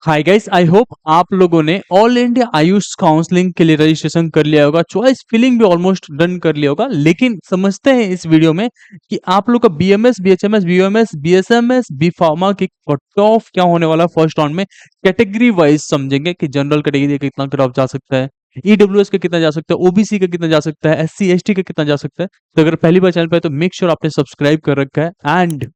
Hi guys, I hope आप लोगों ने ऑल इंडिया आयुष काउंसलिंग के लिए रजिस्ट्रेशन कर लिया होगा। चॉइस फिलिंग भी ऑलमोस्ट डन कर लिया होगा। लेकिन समझते हैं इस वीडियो में कि आप लोग का BMS, BHMS, BUMS, BSMS, B pharma की कट ऑफ क्या होने वाला है फर्स्ट राउंड में। कैटेगरी वाइज समझेंगे कि जनरल कैटेगरी का कितना कट ऑफ जा सकता है, ईडब्ल्यूएस का कितना जा सकता है, ओबीसी का कितना जा सकता है, एससी एसटी का कितना जा सकता है। तो अगर पहली बार चैनल पे है तो मेक श्योर आपने सब्सक्राइब कर रखा है। एंड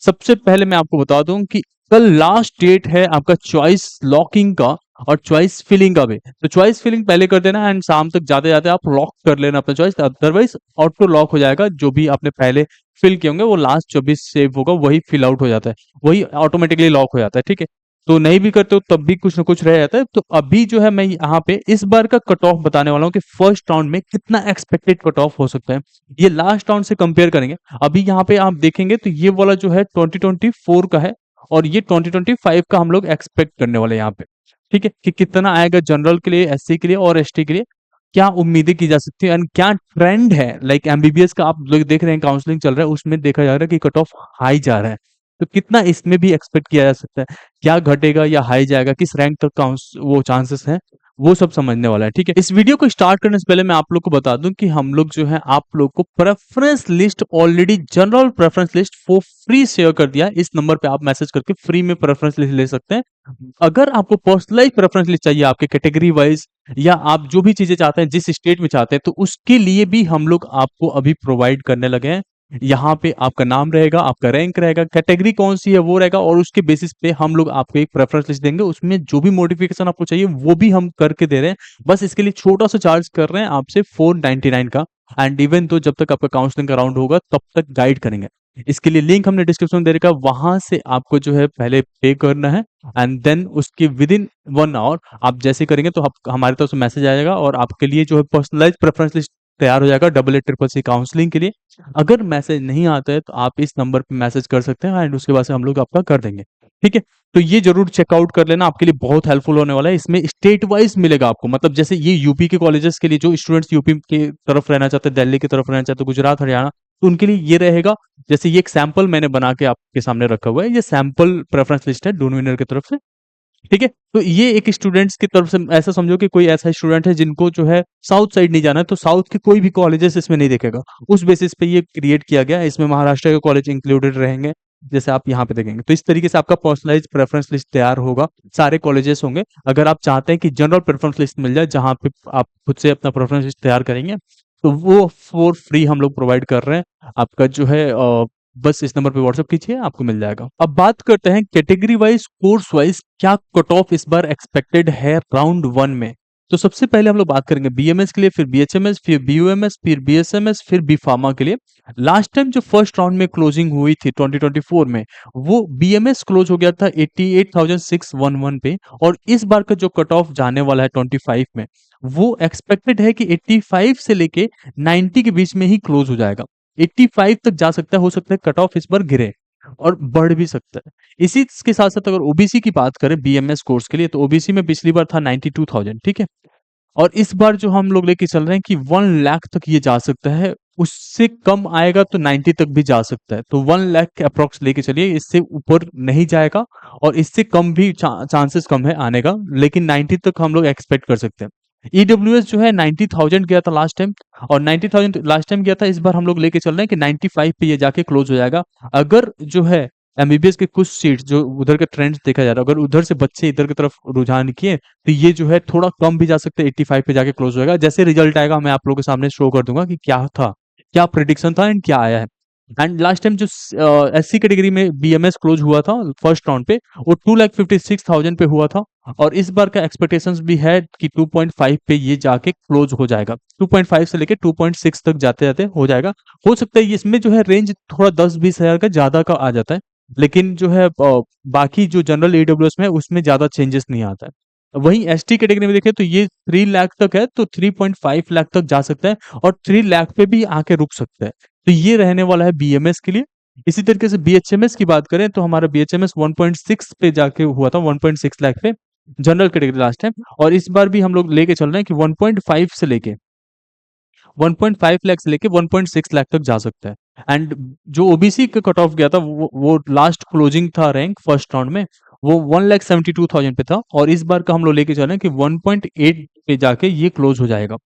सबसे पहले मैं आपको बता दूं कि कल लास्ट डेट है आपका चॉइस लॉकिंग का और चॉइस फिलिंग का भी। तो चॉइस फिलिंग पहले कर देना एंड शाम तक जाते जाते आप लॉक कर लेना अपना चॉइस, अदरवाइज ऑटो लॉक हो जाएगा। जो भी आपने पहले फिल किए होंगे वो लास्ट 24 सेव होगा, वही फिल आउट हो जाता है, वही ऑटोमेटिकली लॉक हो जाता है। ठीक है, तो नहीं भी करते हो तब भी कुछ ना कुछ रह जाता है। तो अभी जो है मैं यहाँ पे इस बार का कट ऑफ बताने वाला हूँ कि फर्स्ट राउंड में कितना एक्सपेक्टेड कट ऑफ हो सकता है। ये लास्ट राउंड से कंपेयर करेंगे। अभी यहाँ पे आप देखेंगे तो ये वाला जो है 2024 का है और ये 2025 का हम लोग एक्सपेक्ट करने वाले हैं यहाँ पे। ठीक है, कि कितना आएगा जनरल के लिए, एससी के लिए और एसटी के लिए, क्या उम्मीदें की जा सकती है एंड क्या ट्रेंड है। लाइक एमबीबीएस का आप लोग देख रहे हैं, काउंसलिंग चल रहा है, उसमें देखा जा रहा है कि कट ऑफ हाई जा रहा है। तो कितना इसमें भी एक्सपेक्ट किया जा सकता है, क्या घटेगा या हाई जाएगा, किस रैंक तक का वो चांसेस है, वो सब समझने वाला है। ठीक है, इस वीडियो को स्टार्ट करने से पहले मैं आप लोग को बता दूं कि हम लोग जो है आप लोग को preference list already, general preference list for free share कर दिया है। इस नंबर पे आप मैसेज करके फ्री में प्रेफरेंस लिस्ट ले सकते हैं। अगर आपको पर्सनलाइज प्रेफरेंस लिस्ट चाहिए आपके कैटेगरी वाइज, या आप जो भी चीजें चाहते हैं जिस स्टेट में चाहते हैं, तो उसके लिए भी हम लोग आपको अभी प्रोवाइड करने लगे हैं। यहाँ पे आपका नाम रहेगा, आपका रैंक रहेगा, कैटेगरी कौन सी है वो रहेगा, और उसके बेसिस पे हम लोग आपको एक प्रेफरेंस लिस्ट देंगे। उसमें जो भी मॉडिफिकेशन आपको चाहिए वो भी हम करके दे रहे हैं। बस इसके लिए छोटा सा चार्ज कर रहे हैं आपसे 499 का। एंड इवन तो जब तक आपका काउंसलिंग का राउंड होगा तब तक गाइड करेंगे। इसके लिए लिंक हमने डिस्क्रिप्शन में दे रखा है, वहां से आपको जो है पहले पे करना है एंड देन उसके विद इन 1 आवर आप जैसे करेंगे तो हमारे तरफ से मैसेज आएगा और आपके लिए जो है पर्सनलाइज प्रेफरेंस लिस्ट तैयार हो जाएगा 88CCC काउंसलिंग के लिए। अगर मैसेज नहीं आता है तो आप इस नंबर पे मैसेज कर सकते हैं एंड उसके बाद से हम लोग आपका कर देंगे। ठीक है, तो ये जरूर चेकआउट कर लेना, आपके लिए बहुत हेल्पफुल होने वाला है। इसमें स्टेट वाइज मिलेगा आपको, मतलब जैसे ये यूपी के कॉलेजेस के लिए, जो स्टूडेंट्स यूपी की तरफ रहना चाहते हैं, दिल्ली की तरफ रहना चाहते हैं, गुजरात, हरियाणा, तो उनके लिए ये रहेगा। जैसे ये एक सैंपल मैंने बना के आपके सामने रखा हुआ है, ये सैंपल प्रेफरेंस लिस्ट है डोमिनर की तरफ से। ठीक है, तो ये एक स्टूडेंट्स की तरफ से, ऐसा समझो कि कोई ऐसा स्टूडेंट है जिनको जो है साउथ साइड नहीं जाना है, तो साउथ के कोई भी कॉलेजेस इसमें नहीं देखेगा। उस बेसिस पे ये क्रिएट किया गया है। इसमें महाराष्ट्र के कॉलेज इंक्लूडेड रहेंगे, जैसे आप यहाँ पे देखेंगे। तो इस तरीके से आपका पर्सनलाइज प्रेफरेंस लिस्ट तैयार होगा, सारे कॉलेजेस होंगे। अगर आप चाहते हैं कि जनरल प्रेफरेंस लिस्ट मिल जाए जहां पे आप खुद से अपना प्रेफरेंस लिस्ट तैयार करेंगे, तो वो फॉर फ्री हम लोग प्रोवाइड कर रहे हैं। आपका जो है बस इस नंबर पे व्हाट्सअप कीजिए, आपको मिल जाएगा। अब बात करते हैं कैटेगरी वाइज, कोर्स वाइज क्या कट ऑफ इस बार एक्सपेक्टेड है राउंड 1 में। तो सबसे पहले हम लोग बात करेंगे बीएमएस के लिए, फिर बीएचएमएस, फिर बीयूएमएस, फिर बीएसएमएस, फिर बी फार्मा के लिए। लास्ट टाइम जो फर्स्ट राउंड में क्लोजिंग हुई थी 2024 में, वो बीएमएस क्लोज हो गया था 88,611 पे, और इस बार का जो कट ऑफ जाने वाला है 25 में, वो एक्सपेक्टेड है कि 85 से लेके 90 के बीच में ही क्लोज हो जाएगा। 85 तक जा सकता है, हो सकता है कट ऑफ इस बार गिरे और बढ़ भी सकता है। इसी के साथ साथ अगर ओबीसी की बात करें बीएमएस कोर्स के लिए, तो ओबीसी में पिछली बार था 92,000। ठीक है, और इस बार जो हम लोग लेके चल रहे हैं कि 1 लाख तक ये जा सकता है। उससे कम आएगा तो 90 तक भी जा सकता है। तो 1 लाख अप्रोक्स लेके चलिए, इससे ऊपर नहीं जाएगा और इससे कम भी चांसेस कम है आने का, लेकिन 90 तक हम लोग एक्सपेक्ट कर सकते हैं। ईडब्ल्यूएस जो है 90,000 गया था लास्ट टाइम, और 90,000 लास्ट टाइम गया था। इस बार हम लोग लेके चल रहे हैं कि 95 पे ये जाके क्लोज हो जाएगा। अगर जो है एमबीबीएस के कुछ सीट्स जो उधर के ट्रेंड्स देखा जा रहा है, अगर उधर से बच्चे इधर की तरफ रुझान किए, तो ये जो है थोड़ा कम भी जा सकते हैं, 85 पे जाके क्लोज होएगा। जैसे रिजल्ट आएगा मैं आप लोगों के सामने शो कर दूंगा कि क्या था, क्या प्रिडिक्शन था एंड क्या आया है। एंड लास्ट टाइम जो एससी कैटेगरी में बीएमएस क्लोज हुआ था फर्स्ट राउंड पे, वो 2,56,000 पे हुआ था, और इस बार का एक्सपेक्टेशंस भी है कि 2.5 पे ये जाके क्लोज हो जाएगा। 2.5 से लेके 2.6 तक जाते जाते हो जाएगा। हो सकता है इसमें जो है रेंज थोड़ा 10-20 हजार का ज्यादा का आ जाता है, लेकिन जो है बाकी जो जनरल ईडब्ल्यूएस में है उसमें ज्यादा चेंजेस नहीं आता है। वहीं एसटी कैटेगरी में देखें तो ये 3 लाख तक है, तो 3.5 लाख तक जा सकता है और 3 लाख पे भी आके रुक सकता है। तो ये रहने वाला है बीएमएस के लिए। इसी तरीके से बीएचएमएस की बात करें तो हमारा बीएचएमएस 1.6 पे जाके हुआ था, 1.6 लाख पे जनरल कैटेगरी लास्ट टाइम, और इस बार भी हम लोग लेके चल रहे हैं कि 1.5 से लेके 1.5 लाख से लेके 1.6 लाख तक जा सकता है। एंड जो ओबीसी का कट ऑफ गया था वो लास्ट क्लोजिंग था रैंक फर्स्ट राउंड में, वो 1,72,000 पे था और इस बार का हम लोग लेके चल रहे हैं कि 1.8 पे जाके ये क्लोज हो जाएगा।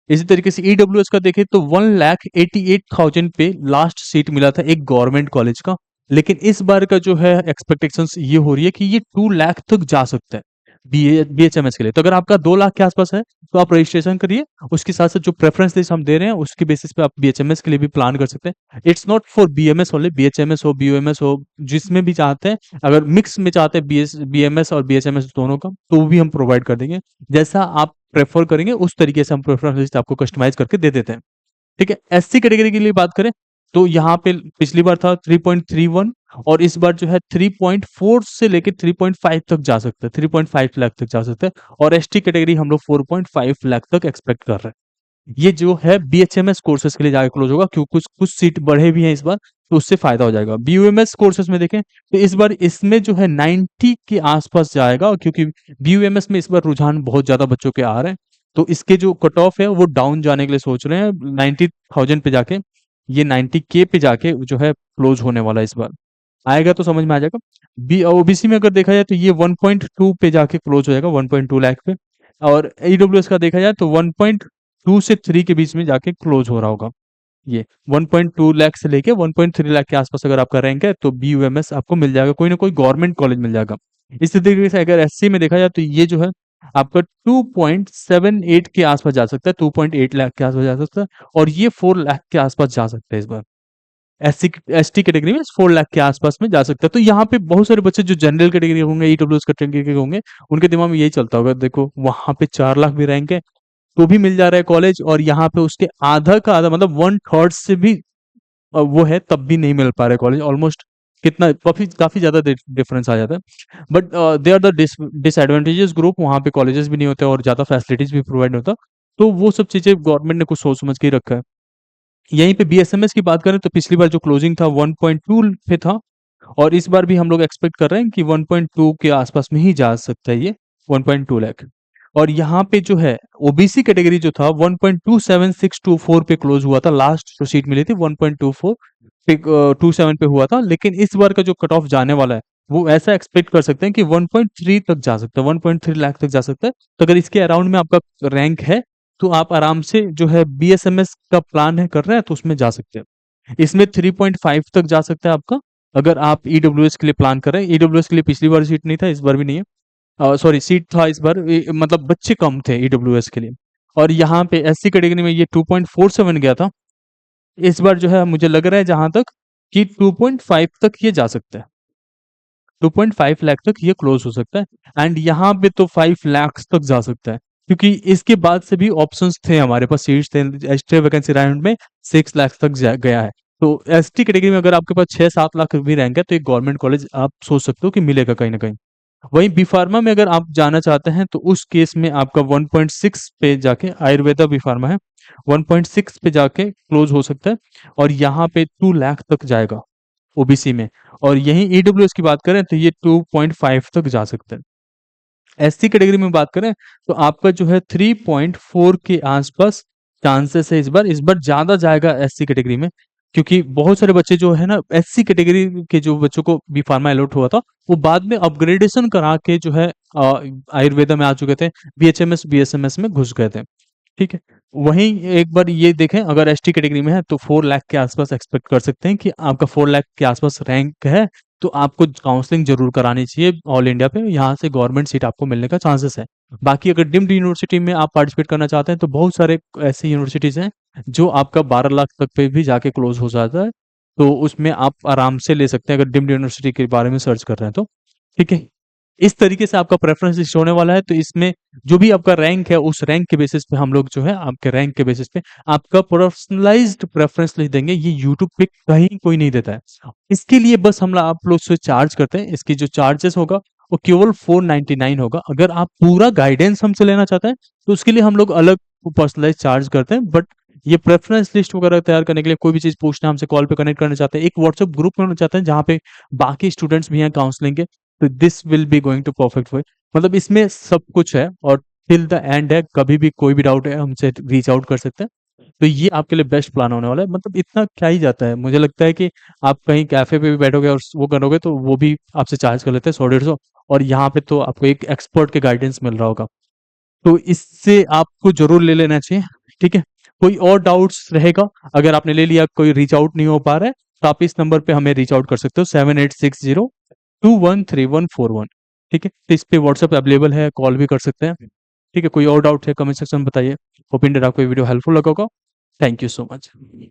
इसी तरीके से ईडब्ल्यूएस का देखें तो 1,88,000 पे लास्ट सीट मिला था एक गवर्नमेंट कॉलेज का। लेकिन इस बार का जो है एक्सपेक्टेशंस ये हो रही है कि ये 2 लाख तक जा सकता है बीएचएमएस के लिए। तो अगर आपका 2 लाख के आसपास है तो आप रजिस्ट्रेशन करिए। उसके साथ साथ जो प्रेफरेंस लिस्ट हम दे रहे हैं उसके बेसिस पे आप बीएचएमएस के लिए भी प्लान कर सकते हैं। It's not for BMS only, BHMS हो बीयूएमएस हो जिसमें भी चाहते हैं, अगर मिक्स में चाहते हैं बीएमएस और बीएचएमएस दोनों का तो वो भी हम प्रोवाइड कर देंगे। जैसा आप प्रेफर करेंगे उस तरीके से हम प्रेफरेंस लिस्ट आपको कस्टमाइज करके दे देते हैं। ठीक है, एससी कैटेगरी के लिए बात करें तो यहाँ पे पिछली बार था 3.31 और इस बार जो है 3.4 से लेके 3.5 तक जा सकते हैं, 3.5 लाख तक जा सकते हैं। और एसटी कैटेगरी हम लोग 4.5 लाख तक एक्सपेक्ट कर रहे हैं। ये जो है बीएचएमएस कोर्सेज के लिए जाके क्लोज होगा क्योंकि कुछ कुछ सीट बढ़े भी हैं इस बार, तो उससे फायदा हो जाएगा। बीयूएमएस कोर्सेज में देखें तो इस बार इसमें जो है 90 के आसपास जाएगा क्योंकि बीयूएमएस में इस बार रुझान बहुत ज्यादा बच्चों के आ रहे हैं। तो इसके जो कट ऑफ है वो डाउन जाने के लिए सोच रहे हैं 90,000 पे जाके, ये 90K पे जाके जो है क्लोज होने वाला है इस बार। आएगा तो समझ में आ जाएगा। बी ओबीसी में अगर देखा जाए तो ये 1.2 पे जाके क्लोज हो जाएगा, 1.2 लाख पे। और ईडब्ल्यूएस का देखा जाए तो 1.2 से 3 के बीच में जाके क्लोज हो रहा होगा। ये 1.2 लाख से लेके 1.3 लाख के आसपास अगर आपका रैंक है तो बीयूएमएस आपको मिल जाएगा, कोई ना कोई गवर्नमेंट कॉलेज मिल जाएगा। इसी तरीके से अगर एससी में देखा जाए तो ये जो है आपका 2.78 के आसपास जा सकता है, 2.8 लाख के आसपास जा सकता है और ये 4 लाख के आसपास जा सकता है इस बार। एससी एसटी कैटेगरी में 4 लाख के आसपास में जा सकता है। तो यहाँ पे बहुत सारे बच्चे जो जनरल कैटेगरी के होंगे, ईडब्ल्यूएस कैटेगरी के होंगे, उनके दिमाग में यही चलता होगा, देखो वहां पे 4 लाख भी रैंक है तो भी मिल जा रहा है कॉलेज, और यहाँ पे उसके आधा का आधा मतलब 1/3 से भी वो है तब भी नहीं मिल पा रहा है कॉलेज। ऑलमोस्ट कितना काफी काफी ज्यादा डिफरेंस आ जाता है। But they are the disadvantages group, वहाँ पे कॉलेजेस भी नहीं होते और ज्यादा फैसिलिटीज भी प्रोवाइड नहीं होता। तो वो सब चीजें गवर्नमेंट ने कुछ सोच समझ के ही रखा है। यहीं पे बीएसएमएस की बात करें तो पिछली बार जो क्लोजिंग था 1.2 पे था और इस बार भी हम लोग एक्सपेक्ट कर रहे हैं कि 1.2 के आसपास में ही जा सकता है ये 1.2 लाख। और यहाँ पे जो है ओबीसी कैटेगरी जो था 1.27624 पे क्लोज हुआ था, लास्ट जो सीट मिली थी 1.24 पे 27 पे हुआ था। लेकिन इस बार का जो कट ऑफ जाने वाला है वो ऐसा एक्सपेक्ट कर सकते हैं कि 1.3 तक जा सकता है, 1.3 लाख तक जा सकता है। तो अगर इसके अराउंड में आपका रैंक है तो आप आराम से जो है बीएसएमएस का प्लान है कर रहे हैं तो उसमें जा सकते हैं। इसमें 3.5 तक जा सकता है आपका, अगर आप ईडब्ल्यूएस के लिए प्लान कर रहे हैं। ईडब्ल्यूएस के लिए पिछली बार सीट नहीं था, इस बार भी नहीं है। सॉरी, सीट था इस बार, मतलब बच्चे कम थे ईडब्ल्यूएस के लिए। और यहाँ पे एससी कैटेगरी में ये 2.47 गया था। इस बार जो है मुझे लग रहा है जहां तक कि 2.5 तक ये जा सकता है, 2.5 लाख तक ये क्लोज हो सकता है। एंड यहाँ पे तो 5 लाख तक जा सकता है क्योंकि इसके बाद से भी ऑप्शंस थे हमारे पास, सीट्स थे एक्स्ट्रा वैकेंसी राउंड में 6 लाख तक गया है। तो एसटी कैटेगरी में अगर आपके पास 6-7 लाख भी रैंक है तो एक गवर्नमेंट कॉलेज आप सोच सकते हो कि मिलेगा कहीं ना कहीं। वहीं बी फार्मा में अगर आप जाना चाहते हैं तो उस केस में आपका 1.6 पे जाके, आयुर्वेदा बी फार्मा है, 1.6 पे जाके क्लोज हो सकता है और यहाँ पे 2 लाख तक जाएगा ओबीसी में। और यहीं ईडब्ल्यूएस की बात करें तो ये 2.5 तक जा सकता है। एससी कैटेगरी में बात करें तो आपका जो है 3.4 के आसपास चांसेस है इस बार ज्यादा जाएगा एससी कैटेगरी में, क्योंकि बहुत सारे बच्चे जो है ना एससी कैटेगरी के जो बच्चों को बी फार्मा अलॉट हुआ था वो बाद में अपग्रेडेशन करा के जो है आयुर्वेदा में आ चुके थे, बीएचएमएस बीएसएमएस में घुस गए थे। ठीक है, वहीं एक बार ये देखें अगर एसटी कैटेगरी में है तो 4 लाख के आसपास एक्सपेक्ट कर सकते हैं कि आपका 4 लाख के आसपास रैंक है तो आपको काउंसलिंग जरूर करानी चाहिए ऑल इंडिया पे, यहाँ से गवर्नमेंट सीट आपको मिलने का चांसेस है। बाकी अगर डिम्ड यूनिवर्सिटी में आप पार्टिसिपेट करना चाहते हैं तो बहुत सारे ऐसी यूनिवर्सिटीज हैं जो आपका 12 लाख तक पे भी जाके क्लोज हो जाता है, तो उसमें आप आराम से ले सकते हैं अगर डिम्ड यूनिवर्सिटी के बारे में सर्च कर रहे हैं तो। ठीक है, इस तरीके से आपका प्रेफरेंस लिस्ट होने वाला है। तो इसमें जो भी आपका रैंक है उस रैंक के बेसिस पे हम लोग जो है आपके रैंक के बेसिस पे आपका पर्सनलाइज्ड प्रेफरेंस लिस्ट देंगे। ये यूट्यूब पे कहीं कोई नहीं देता है। इसके लिए बस हम आप लोग से चार्ज करते हैं, इसकी जो चार्जेस होगा वो केवल 499 होगा। अगर आप पूरा गाइडेंस हमसे लेना चाहते हैं तो उसके लिए हम लोग अलग पर्सनलाइज चार्ज करते हैं। बट ये प्रेफरेंस लिस्ट वगैरह तैयार करने के लिए कोई भी चीज पूछना, हमसे कॉल पे कनेक्ट करना चाहते हैं, एक व्हाट्सएप ग्रुप में होना चाहते हैं जहाँ पे बाकी स्टूडेंट्स भी हैं काउंसलिंग के, तो this will be going to perfect way. मतलब इसमें सब कुछ है और टिल द एंड है, कभी भी कोई भी डाउट है हमसे रीच आउट कर सकते हैं। तो ये आपके लिए बेस्ट प्लान होने वाला है। मतलब इतना क्या ही जाता है, मुझे लगता है कि आप कहीं कैफे पे भी बैठोगे और वो करोगे तो वो भी आपसे चार्ज कर लेते हैं 100-150, और यहाँ पे तो आपको एक एक्सपर्ट के गाइडेंस मिल रहा होगा। तो इससे आपको जरूर ले लेना चाहिए। ठीक है, कोई और डाउट्स रहेगा, अगर आपने ले लिया, कोई रीच आउट नहीं हो पा रहा है, तो आप इस नंबर पे हमें रीच आउट कर सकते हो, 7860213141। ठीक है, तो इस पे व्हाट्सएप अवेलेबल है, कॉल भी कर सकते हैं। ठीक है, कोई और डाउट है कमेंट सेक्शन में बताइए। होप इन आपको वीडियो हेल्पफुल लगा होगा। Thank you so much.